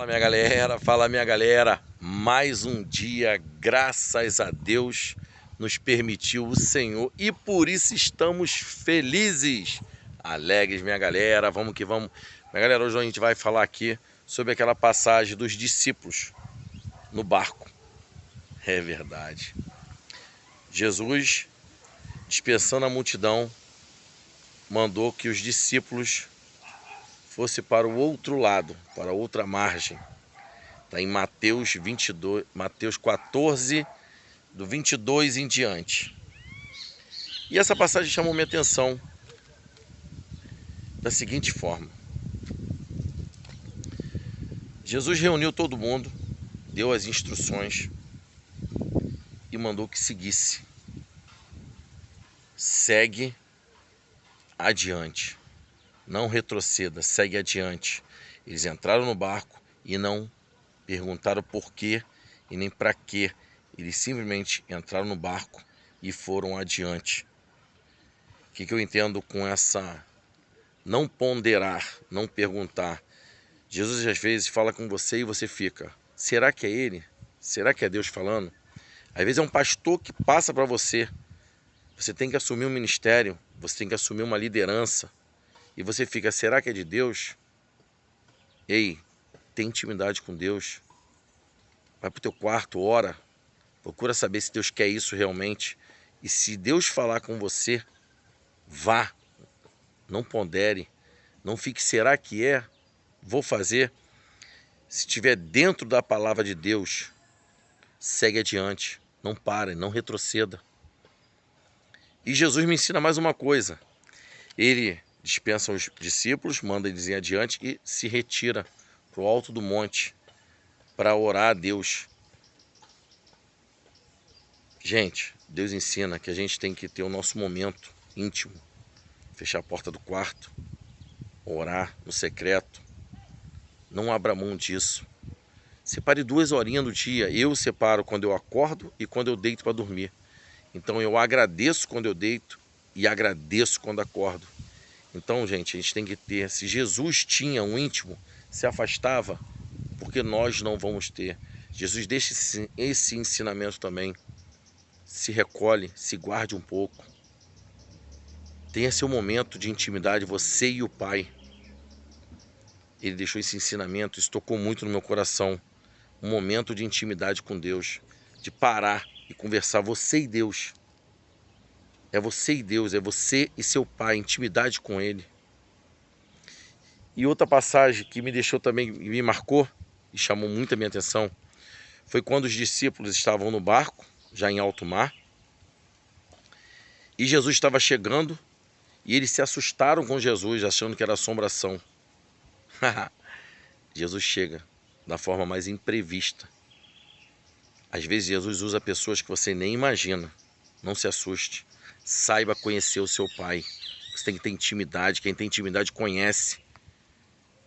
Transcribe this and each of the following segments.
Fala minha galera, mais um dia, graças a Deus, nos permitiu o Senhor e por isso estamos felizes, alegres minha galera, vamos que vamos. Minha galera, hoje a gente vai falar aqui sobre aquela passagem dos discípulos no barco. É verdade, Jesus, dispensando a multidão, mandou que os discípulos fossem para o outro lado, para a outra margem. Está em Mateus 22, Mateus 14, do 22 em diante. E essa passagem chamou minha atenção da seguinte forma. Jesus reuniu todo mundo, deu as instruções e mandou que seguisse. Segue adiante. Não retroceda, segue adiante. Eles entraram no barco e não perguntaram por quê e nem para quê. Eles simplesmente entraram no barco e foram adiante. O que eu entendo com essa não ponderar, não perguntar? Jesus às vezes fala com você e você fica, será que é Ele? Será que é Deus falando? Às vezes é um pastor que passa para você. Você tem que assumir um ministério, você tem que assumir uma liderança. E você fica, será que é de Deus? Ei, tem intimidade com Deus. Vai para o teu quarto, ora. Procura saber se Deus quer isso realmente. E se Deus falar com você, vá. Não pondere. Não fique, será que é? Vou fazer. Se estiver dentro da palavra de Deus, segue adiante. Não pare, não retroceda. E Jesus me ensina mais uma coisa. Ele dispensa os discípulos, manda eles ir adiante e se retira para o alto do monte para orar a Deus. Gente, Deus ensina que a gente tem que ter o nosso momento íntimo, fechar a porta do quarto, orar no secreto. Não abra mão disso. Separe 2 horinhas do dia. Eu separo quando eu acordo e quando eu deito para dormir. Então eu agradeço quando eu deito e agradeço quando acordo. Então, gente, a gente tem que ter, se Jesus tinha um íntimo, se afastava, porque nós não vamos ter. Jesus deixa esse ensinamento também. Se recolhe, se guarde um pouco. Tenha seu momento de intimidade, você e o Pai. Ele deixou esse ensinamento, isso tocou muito no meu coração. Um momento de intimidade com Deus, de parar e conversar, você e Deus. É você e Deus, é você e seu Pai, intimidade com Ele. E outra passagem que me deixou também, me marcou e chamou muito a minha atenção, foi quando os discípulos estavam no barco, já em alto mar, e Jesus estava chegando, e eles se assustaram com Jesus, achando que era assombração. Jesus chega da forma mais imprevista. Às vezes Jesus usa pessoas que você nem imagina. Não se assuste. Saiba conhecer o seu Pai. Você tem que ter intimidade. Quem tem intimidade conhece.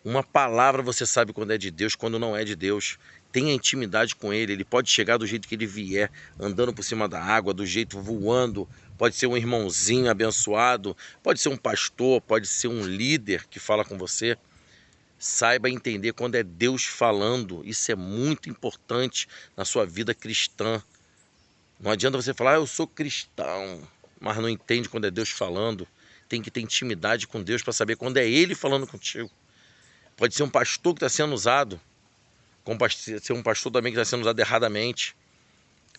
Uma palavra você sabe quando é de Deus, quando não é de Deus. Tenha intimidade com Ele. Ele pode chegar do jeito que Ele vier, andando por cima da água, do jeito voando. Pode ser um irmãozinho abençoado. Pode ser um pastor, pode ser um líder que fala com você. Saiba entender quando é Deus falando. Isso é muito importante na sua vida cristã. Não adianta você falar, eu sou cristão, mas não entende quando é Deus falando. Tem que ter intimidade com Deus para saber quando é Ele falando contigo. Pode ser um pastor que está sendo usado, como pode ser um pastor também que está sendo usado erradamente.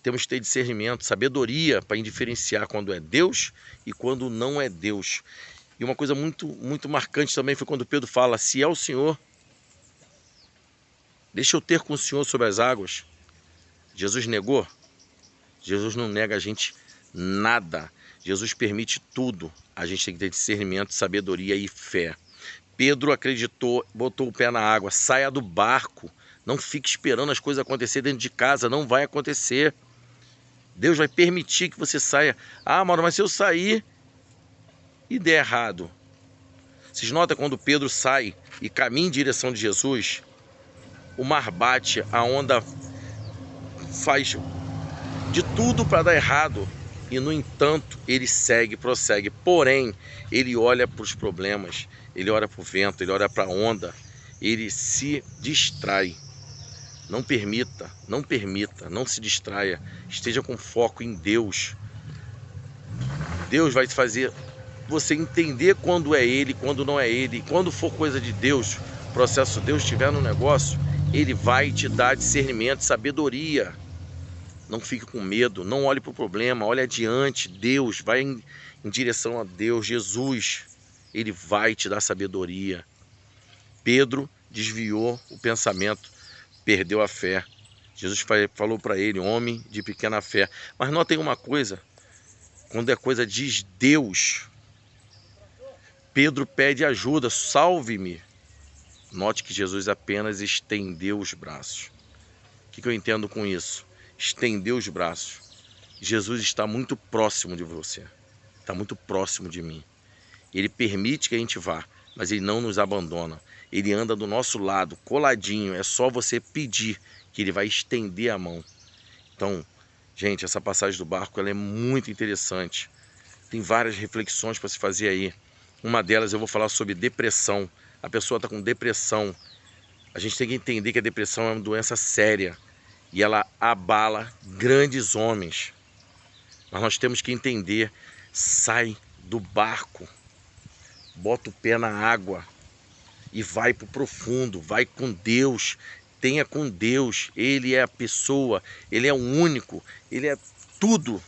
Temos que ter discernimento, sabedoria para diferenciar quando é Deus e quando não é Deus. E uma coisa muito marcante também foi quando Pedro fala, se é o Senhor, deixa eu ter com o Senhor sobre as águas. Jesus negou? Jesus não nega a gente nada. Jesus permite tudo. A gente tem que ter discernimento, sabedoria e fé. Pedro acreditou, botou o pé na água, saia do barco. Não fique esperando as coisas acontecer dentro de casa, não vai acontecer. Deus vai permitir que você saia. Ah, Mauro, mas se eu sair e der errado? Vocês notam quando Pedro sai e caminha em direção de Jesus? O mar bate, a onda faz de tudo para dar errado. E no entanto, ele segue, prossegue. Porém, ele olha para os problemas, ele olha para o vento, ele olha para a onda. Ele se distrai. Não permita, não permita, não se distraia. Esteja com foco em Deus. Deus vai fazer você entender quando é Ele, quando não é Ele. E quando for coisa de Deus, processo Deus estiver no negócio, Ele vai te dar discernimento, sabedoria. Não fique com medo, não olhe para o problema, olhe adiante. Deus, vai em direção a Deus, Jesus, Ele vai te dar sabedoria. Pedro desviou o pensamento, perdeu a fé. Jesus falou para ele, homem de pequena fé. Mas notem uma coisa, quando é coisa de Deus, Pedro pede ajuda, salve-me. Note que Jesus apenas estendeu os braços. O que eu entendo com isso? Estendeu os braços. Jesus está muito próximo de você, está muito próximo de mim. Ele permite que a gente vá, mas Ele não nos abandona. Ele anda do nosso lado, coladinho. É só você pedir que Ele vai estender a mão. Então, gente, essa passagem do barco ela é muito interessante. Tem várias reflexões para se fazer aí. Uma delas eu vou falar sobre depressão. A pessoa está com depressão. A gente tem que entender que a depressão é uma doença séria e ela abala grandes homens. Mas nós temos que entender, sai do barco, bota o pé na água e vai para o profundo, vai com Deus, tenha com Deus. Ele é a pessoa, Ele é o único, Ele é tudo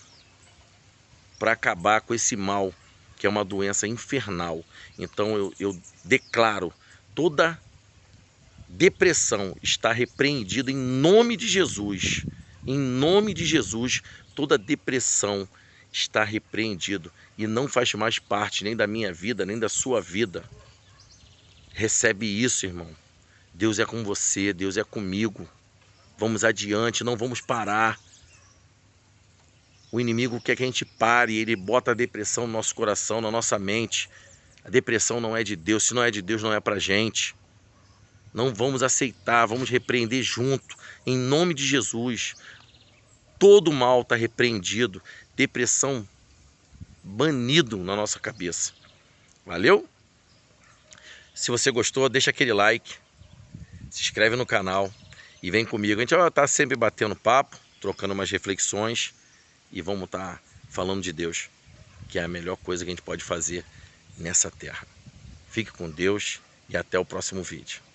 para acabar com esse mal, que é uma doença infernal. Então eu declaro, toda depressão está repreendida em nome de Jesus. Em nome de Jesus, toda depressão está repreendido e não faz mais parte nem da minha vida, nem da sua vida. Recebe isso, irmão. Deus é com você, Deus é comigo. Vamos adiante, não vamos parar. O inimigo quer que a gente pare, ele bota a depressão no nosso coração, na nossa mente. A depressão não é de Deus, se não é de Deus, não é pra gente. Não vamos aceitar, vamos repreender junto, em nome de Jesus. Todo mal está repreendido, depressão banido na nossa cabeça. Valeu? Se você gostou, deixa aquele like, se inscreve no canal e vem comigo. A gente vai estar sempre batendo papo, trocando umas reflexões e vamos estar falando de Deus, que é a melhor coisa que a gente pode fazer nessa terra. Fique com Deus e até o próximo vídeo.